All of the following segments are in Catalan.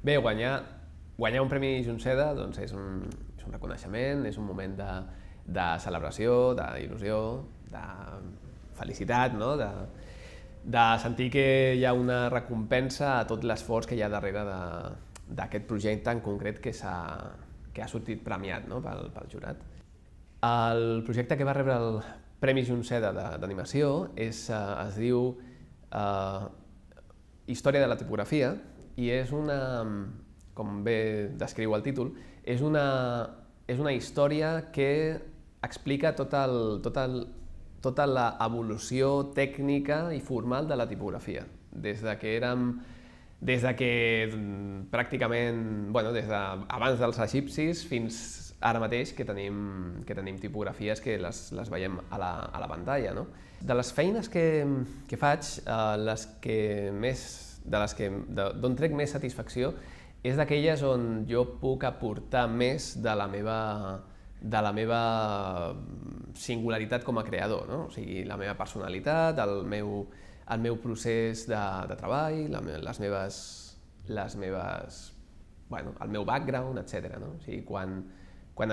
Bé, guanyar un Premi Junceda doncs és un reconeixement, és un moment de celebració, d'il·lusió, de felicitat, no? De sentir que hi ha una recompensa a tot l'esforç que hi ha darrere d'aquest projecte en concret que ha sortit premiat, no? pel jurat. El projecte que va rebre el Premi Junceda d'animació es diu Història de la tipografia i és com bé descriu el títol, és una història que explica tota l'evolució tècnica i formal de la tipografia. Des que pràcticament, des d'abans dels egipcis fins ara mateix que tenim tipografies que les veiem a la pantalla. No? De les feines que faig, d'on trec més satisfacció és d'aquelles on jo puc aportar més de la meva singularitat com a creador, no? O sigui, la meva personalitat, el meu procés de treball, el meu background, etc. No? O sigui, quan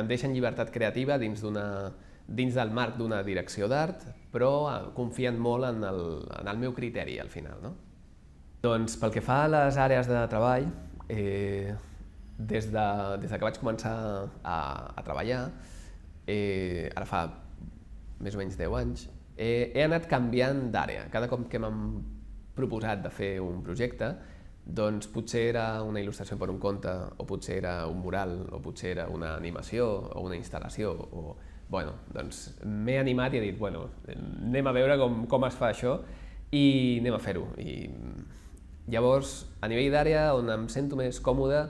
em deixen llibertat creativa dins del marc d'una direcció d'art, però confien molt en el meu criteri al final. No? Doncs pel que fa a les àrees de treball, des que vaig començar a treballar, ara fa més o menys 10 anys, he anat canviant d'àrea. Cada cop que m'han proposat de fer un projecte, doncs potser era una il·lustració per un conte, o potser era un mural, o potser era una animació, o una instal·lació, doncs m'he animat i he dit, anem a veure com es fa això i anem a fer-ho. I llavors, a nivell d'àrea, on em sento més còmode,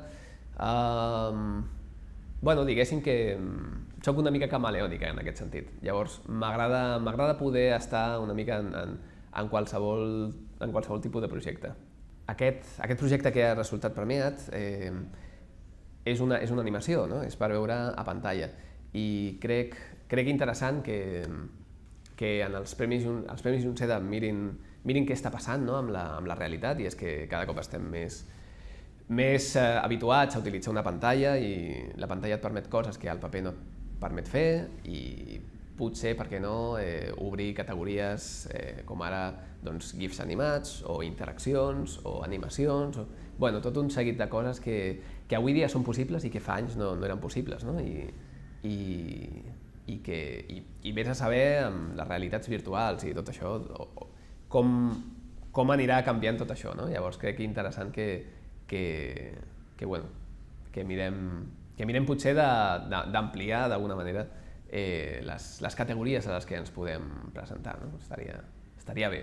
diguéssim que soc una mica camaleònica en aquest sentit. Llavors, m'agrada poder estar una mica en qualsevol tipus de projecte. Aquest projecte que ha resultat premiat és una animació, no? És per veure a pantalla. I crec interessant que en els Premis Junceda mirin què està passant, no? amb la realitat, i és que cada cop estem més habituats a utilitzar una pantalla i la pantalla et permet coses que el paper no et permet fer i potser, per què no, obrir categories com ara GIFs animats o interaccions o animacions, tot un seguit de coses que avui dia són possibles i que fa anys no eren possibles. No? I vés a saber amb les realitats virtuals i tot això com anirà canviant tot això. No? Llavors crec interessant que mirem potser d'ampliar d'alguna manera les categories a les que ens podem presentar. No? Estaria bé.